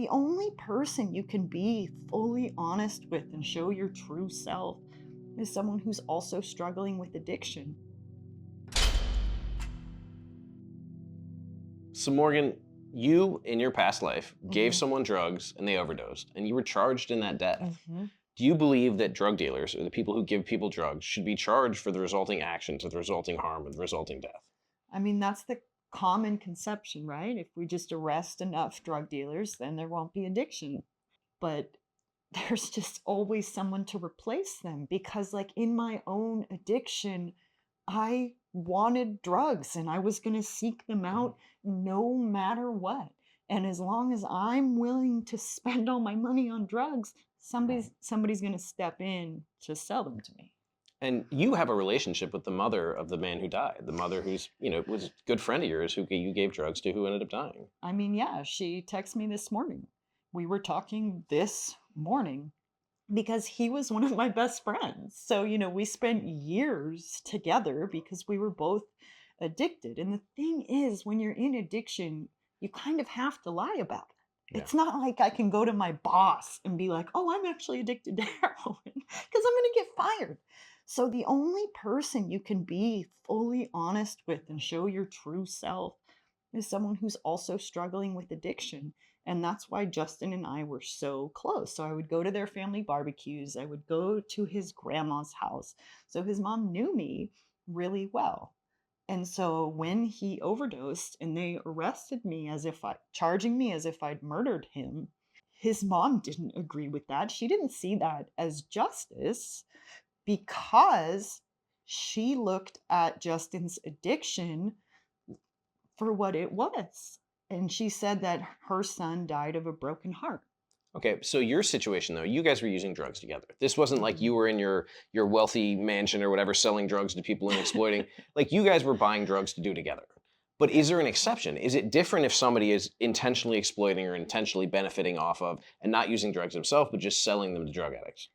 the only person you can be fully honest with and show your true self is someone who's also struggling with addiction. So, Morgan, you in your past life gave hmm someone drugs and they overdosed, and you were charged in that death. hmm Do you believe that drug dealers or the people who give people drugs should be charged for the resulting actions or the resulting harm or the resulting death? I mean, that's the common conception, right? If we just arrest enough drug dealers, then there won't be addiction. But there's just always someone to replace them because, like, in my own addiction, I wanted drugs and I was going to seek them out no matter what. And as long as I'm willing to spend all my money on drugs, somebody's going to step in to sell them to me. And you have a relationship with the mother of the man who died, the mother who's, was a good friend of yours who you gave drugs to who ended up dying. I mean, yeah, she texted me this morning. We were talking this morning because he was one of my best friends. So, we spent years together because we were both addicted. And the thing is, when you're in addiction, you kind of have to lie about it. Yeah. It's not like I can go to my boss and be like, oh, I'm actually addicted to heroin because I'm going to get fired. So, the only person you can be fully honest with and show your true self is someone who's also struggling with addiction. And that's why Justin and I were so close. So I would go to their family barbecues, I would go to his grandma's house. So his mom knew me really well. And so when he overdosed and they arrested me charging me as if I'd murdered him, his mom didn't agree with that. She didn't see that as justice because she looked at Justin's addiction for what it was. And she said that her son died of a broken heart. Okay, so your situation though, you guys were using drugs together. This wasn't like Mhm. you were in your wealthy mansion or whatever selling drugs to people and exploiting. Like you guys were buying drugs to do together. But is there an exception? Is it different if somebody is intentionally exploiting or intentionally benefiting off of and not using drugs themselves, but just selling them to drug addicts?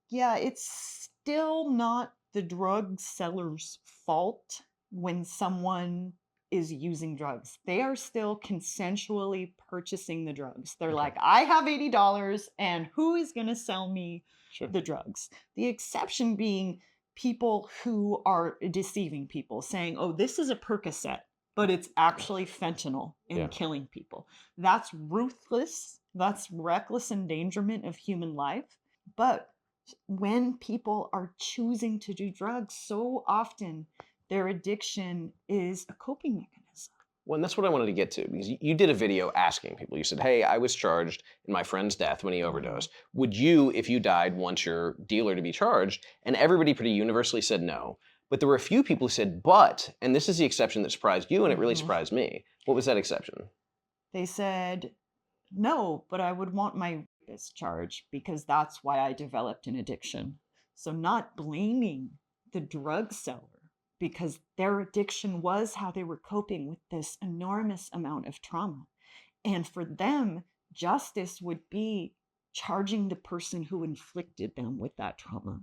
Yeah, it's still not the drug seller's fault when someone is using drugs. They are still consensually purchasing the drugs. They're Okay, like, I have $80 and who is going to sell me sure. the drugs? The exception being people who are deceiving people, saying, oh, this is a Percocet, but it's actually fentanyl Yeah. and killing people. That's ruthless. That's reckless endangerment of human life. But when people are choosing to do drugs, so often their addiction is a coping mechanism. Well, and that's what I wanted to get to because you did a video asking people. You said, "Hey, I was charged in my friend's death when he Mhm. overdosed. Would you, if you died, want your dealer to be charged?" And everybody pretty universally said no. But there were a few people who said, "But," and this is the exception that surprised you, and it really Mhm. surprised me. What was that exception? They said, no, but I would want my rapist charged because that's why I developed an addiction. So, not blaming the drug seller because their addiction was how they were coping with this enormous amount of trauma. And for them, justice would be charging the person who inflicted them with that trauma.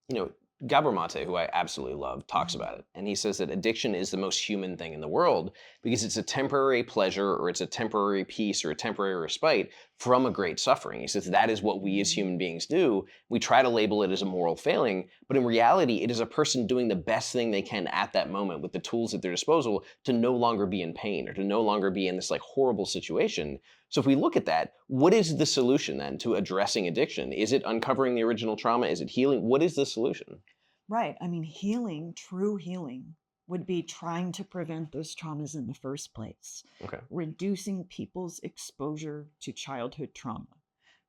you know, Gabor Mate, who I absolutely love, talks Mhm. about it. And he says that addiction is the most human thing in the world because it's a temporary pleasure or it's a temporary peace or a temporary respite from a great suffering. He says that is what we as Mhm. human beings do. We try to label it as a moral failing, but in reality, it is a person doing the best thing they can at that moment with the tools at their disposal to no longer be in pain or to no longer be in this like horrible situation. So if we look at that, what is the solution then to addressing addiction? Is it uncovering the original trauma? Is it healing? What is the solution? Right. I mean, healing, true healing, would be trying to prevent those traumas in the first place, Okay. reducing people's exposure to childhood trauma.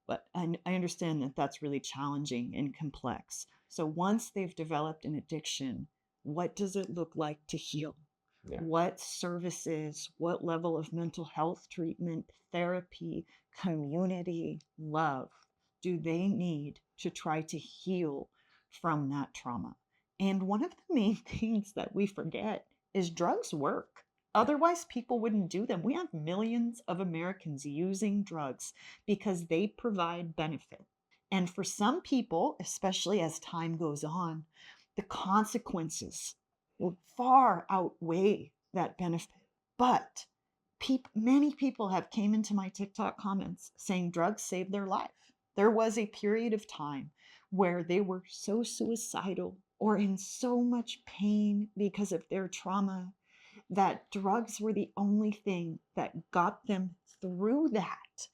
But I understand that that's really challenging and complex. So once they've developed an addiction, what does it look like to heal? Yeah. What services, what level of mental health treatment, therapy, community, love do they need to try to heal from that trauma? And one of the main things that we forget is drugs work. Yeah. Otherwise, people wouldn't do them. We have millions of Americans using drugs because they provide benefit. And for some people, especially as time goes on, the consequences will far outweigh that benefit. But Many people have came into my TikTok comments saying drugs saved their life. There was a period of time where they were so suicidal or in so much pain because of their trauma that drugs were the only thing that got them through that.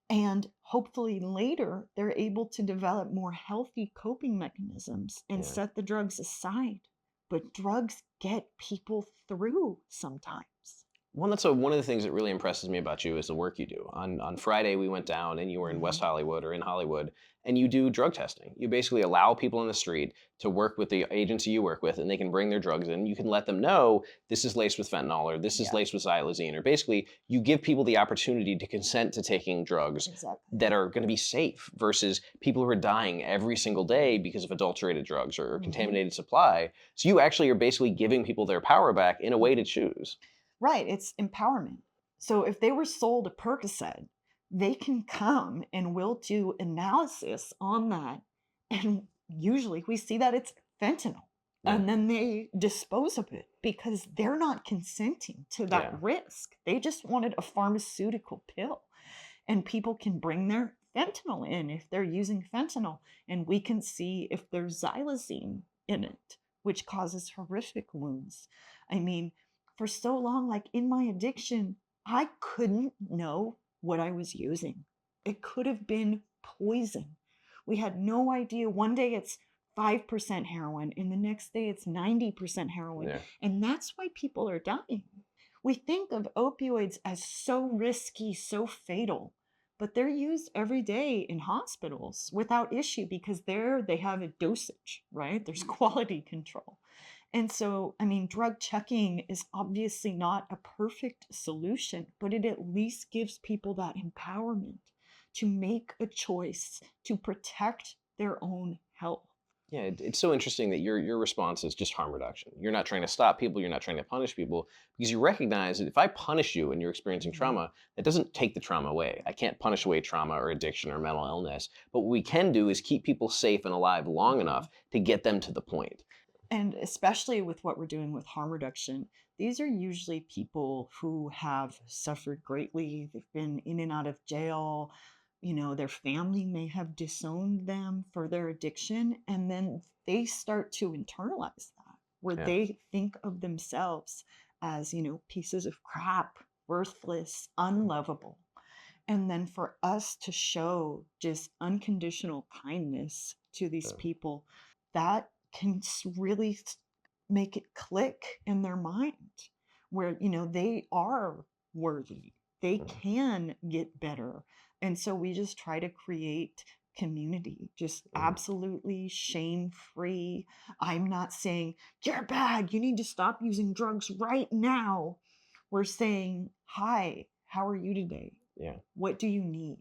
And hopefully later, they're able to develop more healthy coping mechanisms and Yeah. set the drugs aside. But drugs get people through sometimes. Well, that's one of the things that really impresses me about you is the work you do. On Friday, we went down and you were in West Mhm. Hollywood or in Hollywood, and you do drug testing. You basically allow people on the street to work with the agency you work with, and they can bring their drugs in. You can let them know this is laced with fentanyl or this is Yeah, laced with xylazine, or basically you give people the opportunity to consent to taking drugs exactly. that are going to be safe versus people who are dying every single day because of adulterated drugs or Mhm. contaminated supply. So you actually are basically giving people their power back in a way to choose. Right, it's empowerment. So if they were sold a Percocet, they can come and we'll do analysis on that. And usually we see that it's fentanyl. Yeah. And then they dispose of it because they're not consenting to that Yeah. risk. They just wanted a pharmaceutical pill. And people can bring their fentanyl in if they're using fentanyl. And we can see if there's xylazine in it, which causes horrific wounds. I mean, for so long, like in my addiction, I couldn't know what I was using. It could have been poison. We had no idea. One day it's 5% heroin, and the next day it's 90% heroin. Yeah. And that's why people are dying. We think of opioids as so risky, so fatal, but they're used every day in hospitals without issue because there they have a dosage, right? There's quality control. And so, I mean, drug checking is obviously not a perfect solution, but it at least gives people that empowerment to make a choice to protect their own health. Yeah, it's so interesting that your response is just harm reduction. You're not trying to stop people. You're not trying to punish people because you recognize that if I punish you and you're experiencing Mhm. trauma, that doesn't take the trauma away. I can't punish away trauma or addiction or mental illness. But what we can do is keep people safe and alive long Mhm. enough to get them to the point. And especially with what we're doing with harm reduction, these are usually people who have suffered greatly. They've been in and out of jail. Their family may have disowned them for their addiction. And then they start to internalize that, where Yeah. they think of themselves as, pieces of crap, worthless, unlovable. And then for us to show just unconditional kindness to these Yeah. people, that can really make it click in their mind where, they are worthy. They Mhm. can get better. And so we just try to create community, just Mhm. absolutely shame free. I'm not saying, you're bad. You need to stop using drugs right now. We're saying, hi, how are you today? Yeah. What do you need?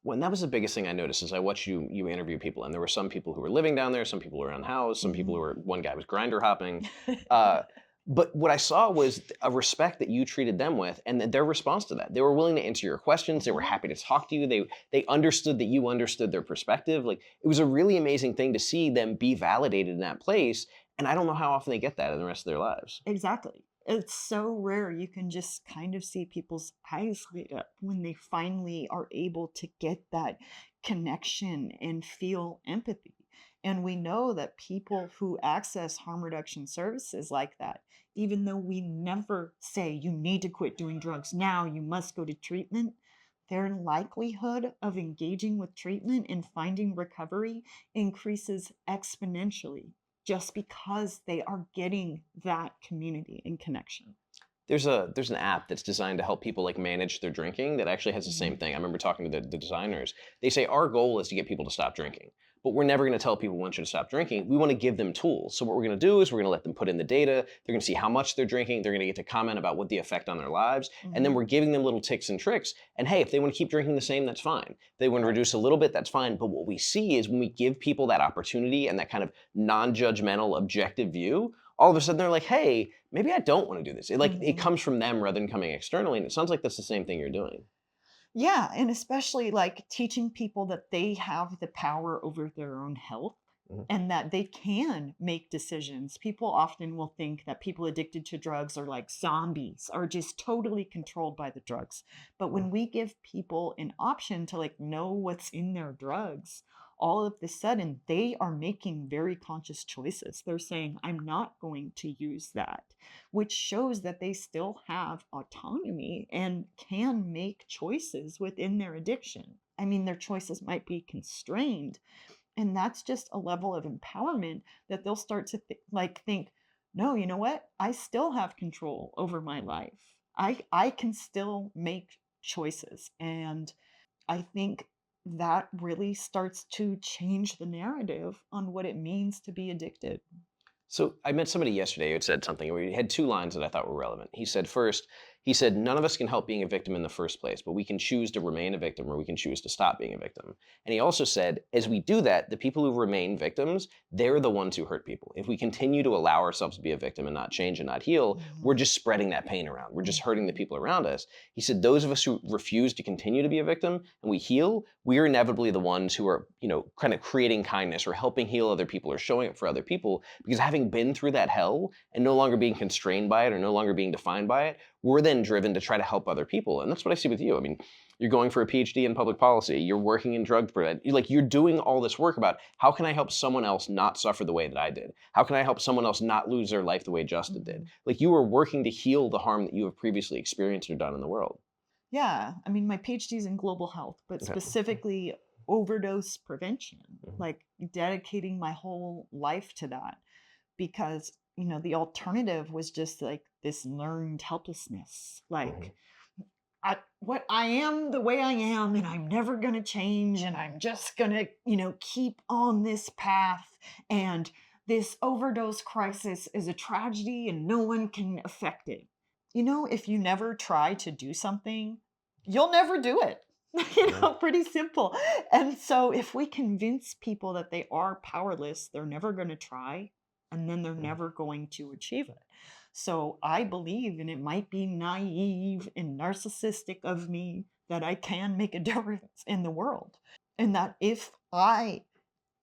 Well, and that was the biggest thing I noticed is I watched you interview people, and there were some people who were living down there, some people who were unhoused, some people who Mhm. were one guy was grinder hopping. Uh, but what I saw was a respect that you treated them with, and their response to that. They were willing to answer your questions. They were Mhm. happy to talk to you. They understood that you understood their perspective. Like it was a really amazing thing to see them be validated in that place. And I don't know how often they get that in the rest of their lives. Exactly. It's so rare. You can just kind of see people's eyes light up when they finally are able to get that connection and feel empathy. And we know that people who access harm reduction services like that, even though we never say you need to quit doing drugs now, you must go to treatment, their likelihood of engaging with treatment and finding recovery increases exponentially just because they are getting that community and connection. There's an app that's designed to help people like manage their drinking that actually has the same Mhm. thing. I remember talking to the designers. They say our goal is to get people to stop drinking, but we're never going to tell people when should stop drinking. We want to give them tools. So what we're going to do is we're going to let them put in the data. They're going to see how much they're drinking. They're going to get to comment about what the effect on their lives, and then Mhm. we're giving them little tips and tricks. And hey, if they want to keep drinking the same, that's fine. If they want to Right. reduce a little bit, that's fine. But what we see is when we give people that opportunity and that kind of non-judgmental, objective view, all of a sudden they're like, hey, maybe I don't want to do this. It Mhm. comes from them rather than coming externally. And it sounds like that's the same thing you're doing. Yeah, and especially like teaching people that they have the power over their own health Mhm. and that they can make decisions. People often will think that people addicted to drugs are like zombies, are just totally controlled by the drugs. But Mhm. when we give people an option to like know what's in their drugs, all of the sudden they are making very conscious choices. They're saying, I'm not going to use that, which shows that they still have autonomy and can make choices within their addiction. I mean, their choices might be constrained, and that's just a level of empowerment that they'll start to think, no, you know what? I still have control over my life. I can still make choices. And I think that really starts to change the narrative on what it means to be addicted. So I met somebody yesterday who had said something where he had two lines that I thought were relevant. He said, first, he said, none of us can help being a victim in the first place, but we can choose to remain a victim or we can choose to stop being a victim. And he also said, as we do that, the people who remain victims, they're the ones who hurt people. If we continue to allow ourselves to be a victim and not change and not heal, we're Mhm, just spreading that pain around. We're just hurting the mhm, people around us. He said, those of us who refuse to continue to be a victim and we heal, we are inevitably the ones who are, kind of creating kindness or helping heal other people or showing up for other people, because having been through that hell and no longer being constrained by it or no longer being defined by it, we're then driven to try to help other people. And that's what I see with you. I mean, you're going for a PhD in public policy, you're working in drug prevention, you're doing all this work about how can I help someone else not suffer the way that I did? How can I help someone else not lose their life the way Justin did? mhm. Like, you are working to heal the harm that you have previously experienced or done in the world. Yeah, I mean, my PhD is in global health, but Okay. specifically overdose prevention, Mhm. like dedicating my whole life to that because, the alternative was just like this learned helplessness. Mhm. Like, I am the way I am, and I'm never going to change, and I'm just going to, keep on this path. And this overdose crisis is a tragedy, and no one can affect it. If you never try to do something, you'll never do it. Yeah. Pretty simple. And so, if we convince people that they are powerless, they're never going to try, and then they're Mhm. never going to achieve it. So I believe, and it might be naive and narcissistic of me, that I can make a difference in the world. And that if I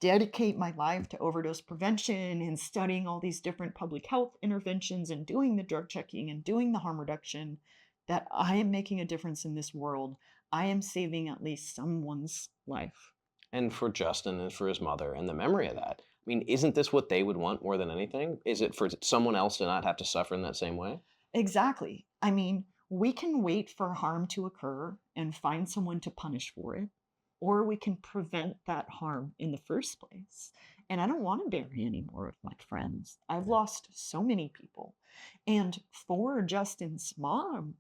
dedicate my life to overdose prevention and studying all these different public health interventions and doing the drug checking and doing the harm reduction, that I am making a difference in this world. I am saving at least someone's life. And for Justin and for his mother and the memory of that. I mean, isn't this what they would want more than anything? Is it for someone else to not have to suffer in that same way? Exactly. I mean, we can wait for harm to occur and find someone to punish for it, or we can prevent that harm in the first place. And I don't want to bury any more of my friends. I've Yeah. lost so many people. And for Justin's mom,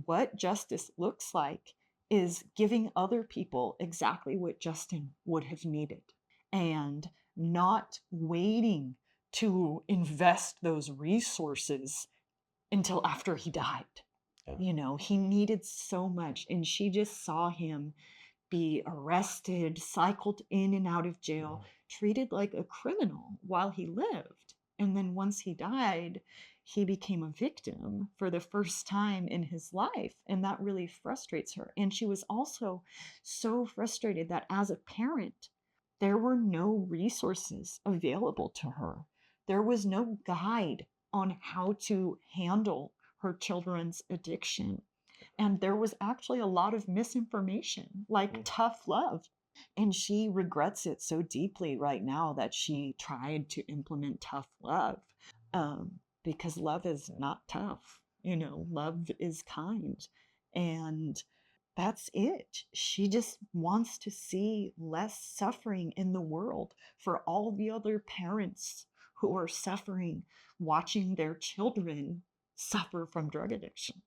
what justice looks like is giving other people exactly what Justin would have needed and not waiting to invest those resources until after he died. Yeah. He needed so much, and she just saw him be arrested, cycled in and out of jail, Mhm. treated like a criminal while he lived. And then once he died, he became a victim for the first time in his life. And that really frustrates her. And she was also so frustrated that as a parent, there were no resources available to her. There was no guide on how to handle her children's addiction. And there was actually a lot of misinformation, like Mm. tough love. And she regrets it so deeply right now that she tried to implement tough love, because love is not tough. Love is kind. And that's it. She just wants to see less suffering in the world for all the other parents who are suffering watching their children suffer from drug addiction.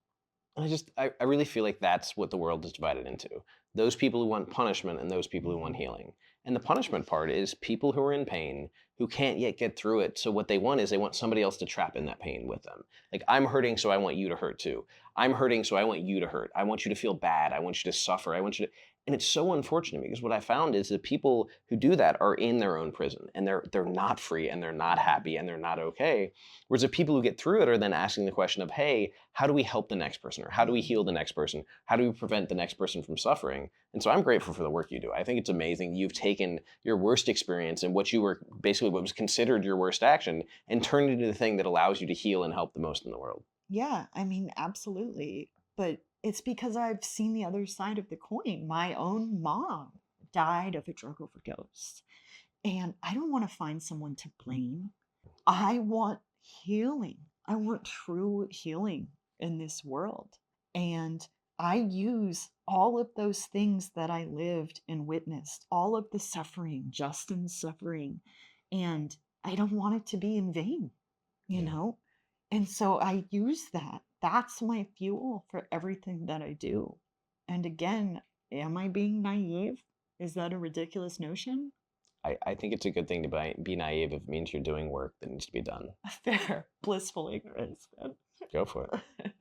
I really feel like that's what the world is divided into. Those people who want punishment and those people who want Mhm. healing. And the punishment part is people who are in pain who can't yet get through it. So what they want is they want somebody else to trap in that pain with them. Like, I'm hurting, so I want you to hurt too. I'm hurting, so I want you to hurt. I want you to feel bad. I want you to suffer. I want you to. And it's so unfortunate because what I found is that people who do that are in their own prison and they're not free and they're not happy and they're not okay. Whereas the people who get through it are then asking the question of, hey, how do we help the next person? Or how do we Mhm. heal the next person? How do we prevent the next person from suffering? And so I'm grateful for the work you do. I think it's amazing you've taken your worst experience and what you were basically what was considered your worst action and turned it into the thing that allows you to heal and help the most in the world. Yeah, I mean, absolutely. But it's because I've seen the other side of the coin. My own mom died of a drug overdose. And I don't want to find someone to blame. I want healing. I want true healing in this world. And I use all of those things that I lived and witnessed, all of the suffering, Justin's suffering, and I don't want it to be in vain, you Yeah. know? And so I use that. That's my fuel for everything that I do. And again, am I being naive? Is that a ridiculous notion? I think it's a good thing to be naive if it means you're doing work that needs to be done. Fair, blissful ignorance, man. Go for it.